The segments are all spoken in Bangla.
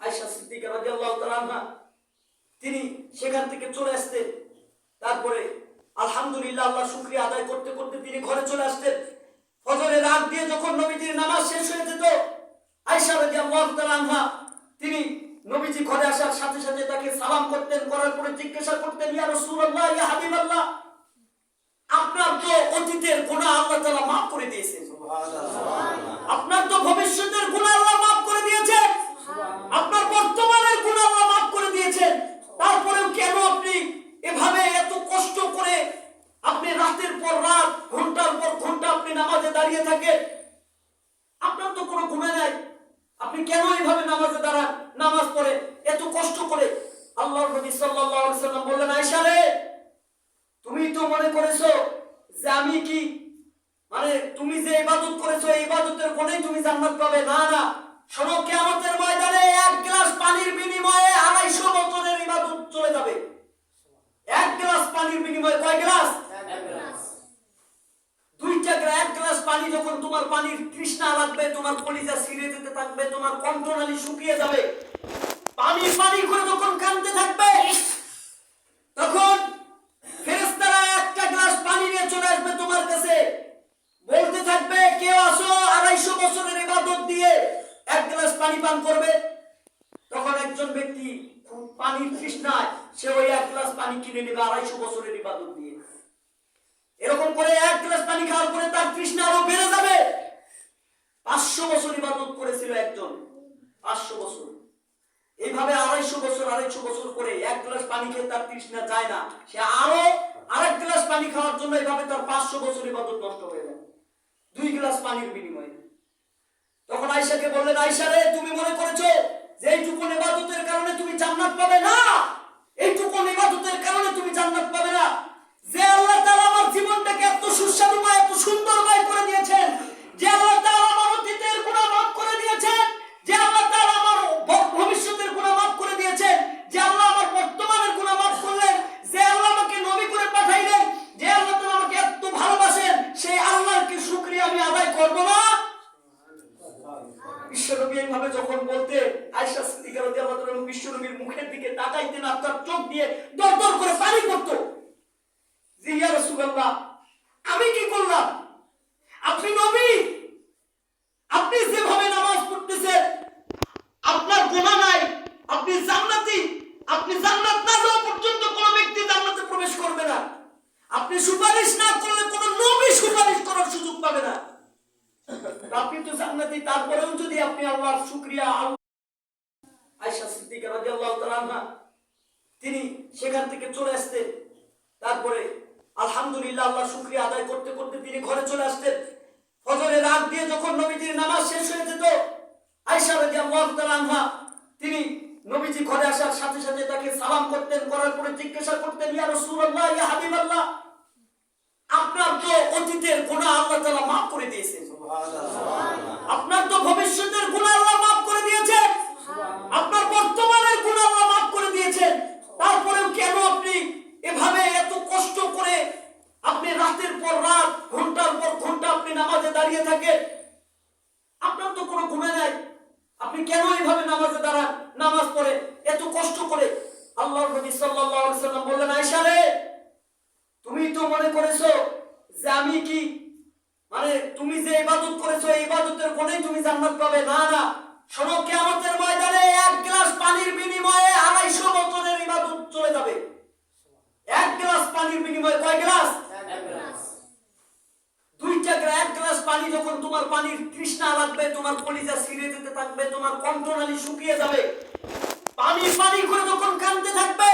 আয়েশা সিদ্দিকা রাদিয়াল্লাহু তাআলা আনহা তিনি সেখান থেকে চলে আসতেন। তারপরে আলহামদুলিল্লাহ আল্লাহ শুকরিয়া আদায় করতে করতে তিনি ঘরে চলে আসতেন। ফজরের আগ দিয়ে যখন নবীজির নামাজ শেষ হয়ে যেত, আয়েশা রাদিয়াল্লাহু তাআলা আনহা তিনি নবীজি ঘরে আসার সাথে সাথে তাকে সালাম করতেন, করার পরে জিজ্ঞাসা করতেন, ইয়া রাসূলুল্লাহ, ইয়া হাবিবাল্লাহ, আপনার তো অতীতের গুনাহ আল্লাহ তাআলা মাফ করে দিয়েছেন, সুবহানাল্লাহ। আপনার তো ভবিষ্যতের গুনাহ আল্লাহ মাফ করে দিয়েছেন, আপনার বর্তমানের গুনাহ আল্লাহ মাফ করে দিয়েছেন। তারপরেও কেন আপনি এভাবে এত কষ্ট করে আপনি রাতের পর রাত ঘন্টার পর ঘন্টা আপনি নামাজে দাঁড়িয়ে থাকেন? আপনার তো কোনো গুনাহ নাই, আপনি কেন এইভাবে নামাজে দাঁড়ান, নামাজ পড়ে এত কষ্ট করে? আল্লাহর নবী সাল্লাল্লাহু আলাইহি ওয়াসাল্লাম বললেন, আয়েশা রে, তুমি তো মনে করেছো যে আমি কি তুমি যে ইবাদত করেছো এই ইবাদতের কোনেই তুমি জান্নাত পাবে। না না, শোনো, কিয়ামতের ময়দানে এক গ্লাস পানির বিনিময়ে 250 বছরের ইবাদত চলে যাবে। এক গ্লাস পানির বিনিময়ে কয় গ্লাস? এক গ্লাস। এক গ্লাস পানি যখন তোমার পানির তৃষ্ণা লাগবে, তোমার কলিজা ছিঁড়ে যেতে থাকবে, তোমার কণ্ঠনালী শুকিয়ে যাবে, পানি পানি করে যখন কাঁদতে থাকবে, তখন ফেরেশতারা একটা গ্লাস পানি নিয়ে চলে আসবে তোমার কাছে, বলতে থাকবে, কেউ আসো 250 বছরের ইবাদত দিয়ে এক গ্লাস পানি পান করবে। তখন একজন ব্যক্তি খুব পানির তৃষ্ণায় সে ওই এক গ্লাস পানি কিনে নেবে 250 বছরের ইবাদত দিয়ে। এরকম করে এক গ্লাস পানি খাওয়ার পরে তার তৃষ্ণা আরো বেড়ে যাবে। 500 বছর ইবাদত করেছিল একজন, 500 বছর। এইভাবে 250 বছর করে এক গ্লাস পানি খেয়ে তার তৃষ্ণা যায় না, সে আরো আরেক গ্লাস পানি খাওয়ার জন্য এইভাবে তার 500 বছর ইবাদত নষ্ট হয়ে যায় 2 গ্লাস পানির বিনিময়ে। তখন আয়েশাকে বললেন, আয়েশা রে, তুমি মনে করেছো যে এইটুকু ইবাদতের কারণে তুমি জান্নাত পাবে? না, এইটুকু ইবাদতের কারণে তুমি জান্নাত পাবে না। যে আল্লাহ তাআলা আমার জীবনটাকে এত সুস্বাদুময়, এত সুন্দরময় করে দিয়েছেন, যে আল্লাহ তাআলা আমার অতীতের গুনাহ মাফ করে দিয়েছেন, যে আল্লাহ তাআলা আমার ভবিষ্যতের গুনাহ মাফ করে দিয়েছেন, যে আল্লাহ আমার বর্তমানের গুনাহ মাফ করলেন, যে আল্লাহ আমাকে নবী করে পাঠাইলেন, যে আল্লাহ তাআলা আমাকে এত ভালোবাসেন, সেই আল্লাহর কি শুকরিয়া আমি আদায় করব না? বিশ্বনবী এইভাবে যখন বলতে, আয়েশা সিদ্দিকা রাদিয়াল্লাহু তাআলা বিশ্বনবীর মুখের দিকে তাকাইতেন, আর তার চোখ দিয়ে দরদর করে পানি পড়তো। জি ইয়া রাসূলুল্লাহ, আমি কি করলাম? আপনি নবী, আপনি যেভাবে নামাজ পড়তেছেন, আপনার গুনাহ নাই, আপনি জান্নাতি, আপনি জান্নাত না যাওয়া পর্যন্ত কোনো ব্যক্তি জান্নাতে প্রবেশ করবে না। আপনি সুপারিশ না করলে কোনো নবী সুপারিশ করার সুযোগ পাবে না। আপনি তো জান্নাতি, তারপরেও যদি আপনি আল্লাহর শুকরিয়া। আয়েশা সিদ্দিকা রাদিয়াল্লাহু তাআলা আনহা তিনি সেখান থেকে চলে আসতেন। তারপরে আলহামদুলিল্লাহ আল্লাহ শুকরিয়া আদায় করতে করতে তিনি ঘরে চলে আসতেন। ফজরের আগ দিয়ে যখন নবীজির নামাজ শেষ হয়ে যেত, আয়েশা রাদিয়াল্লাহু তাআলা আনহা তিনি নবীজি ঘরে আসার সাথে সাথে তাকে সালাম করতেন, করার পরে জিজ্ঞাসা করতেন, ইয়া রাসূলুল্লাহ, ইয়া হাবিবাল্লাহ, আপনার তো অতীতের গুনাহ আল্লাহ তাআলা মাফ করে দিয়েছেন, সুবহানাল্লাহ। আপনার তো ভবিষ্যতের গুনাহ আল্লাহ মাফ করে দিয়েছেন, আপনার বর্তমানের গুনাহ আল্লাহ মাফ করে দিয়েছেন। তারপরেও কেন আপনি এভাবে এত কষ্ট করে আপনি রাতের পর রাত ঘন্টার পর ঘন্টা আপনি নামাজে দাঁড়িয়ে থাকেন? আপনার তো কোনো গুনাহ নাই, আপনি কেন এইভাবে নামাজে দাঁড়ান, নামাজ পড়ে এত কষ্ট করে? আল্লাহর নবী সাল্লাল্লাহু আলাইহি ওয়াসাল্লাম বললেন, আয়েশা রে, তুমি তো মনে করেছো যে আমি কি তুমি যে ইবাদত করেছো এই ইবাদতের কোনেই তুমি জান্নাত পাবে। না না, শোনো, কিয়ামতের ময়দানে এক গ্লাস পানির বিনিময়ে 250 বছরের ইবাদত চলে যাবে। এক গ্লাস পানির বিনিময়ে কয় গ্লাস? এক গ্লাস। এক গ্লাস পানি যখন তোমার পানির তৃষ্ণা লাগবে, তোমার কলিজা ছিঁড়ে যেতে থাকবে, তোমার কণ্ঠনালী শুকিয়ে যাবে, পানি পানি করে যখন কাঁদতে থাকবে,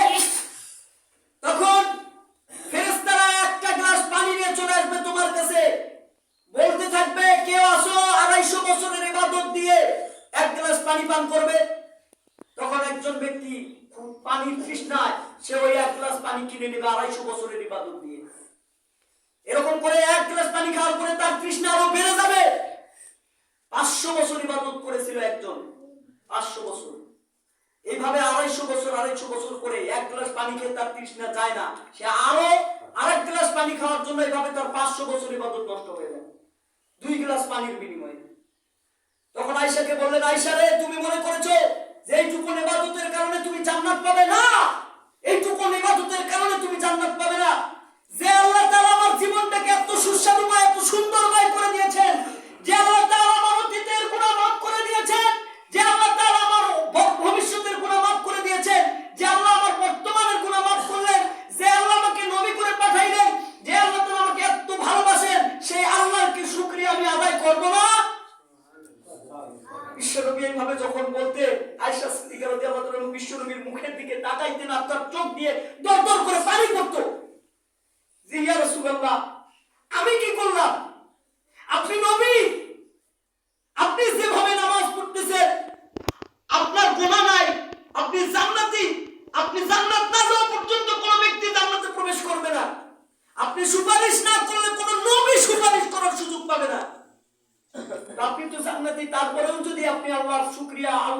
তখন ফেরেশতারা একটা গ্লাস পানি নিয়ে চলে আসবে তোমার কাছে, বলতে থাকবে, কেউ আসো 250 বছরের ইবাদত দিয়ে এক গ্লাস পানি পান করবে। তখন একজন ব্যক্তি খুব পানির তৃষ্ণায় সে ওই এক গ্লাস পানি কিনে নেবে 250 বছরের ইবাদত দিয়ে। এরকম করে এক গ্লাস পানি খাওয়ার পরে তার তৃষ্ণা আরো বেড়ে যাবে। 500 বছর ইবাদত করেছিল একজন, 500 বছর। এইভাবে 250 বছর করে এক গ্লাস পানি খেয়ে তার তৃষ্ণা যায় না, সে আরো আরেক গ্লাস পানি খাওয়ার জন্য এইভাবে তার 500 বছর ইবাদত নষ্ট হয়ে যায় 2 গ্লাস পানির বিনিময়ে। তখন আয়েশাকে বললেন, আয়েশা রে, তুমি মনে করেছো যে এইটুকু এভাবে যখন বলতে আয়েশা সিদ্দিকা রাদিয়াল্লাহু তাআলা বিশ্ব নবীর মুখের দিকে তাকাইতেন, আপনার চোখ দিয়ে দরদর করে পানি পড়তো। জি ইয়া রাসূলুল্লাহ, আমি কি করলাম? আপনি নবী, আপনি যেভাবে নামাজ পড়তেছেন, আপনার গুনাহ নাই, আপনি জান্নাতি, আপনি জান্নাত না যাওয়া পর্যন্ত কোনো ব্যক্তি জান্নাতে প্রবেশ করবে না। আপনি সুপারিশ না করলে কোনো নবী সুপারিশ করার সুযোগ পাবে না। আপনি তো জান্নাতি, তারপরেও যদি আপনি আল্লাহর শুকরিয়া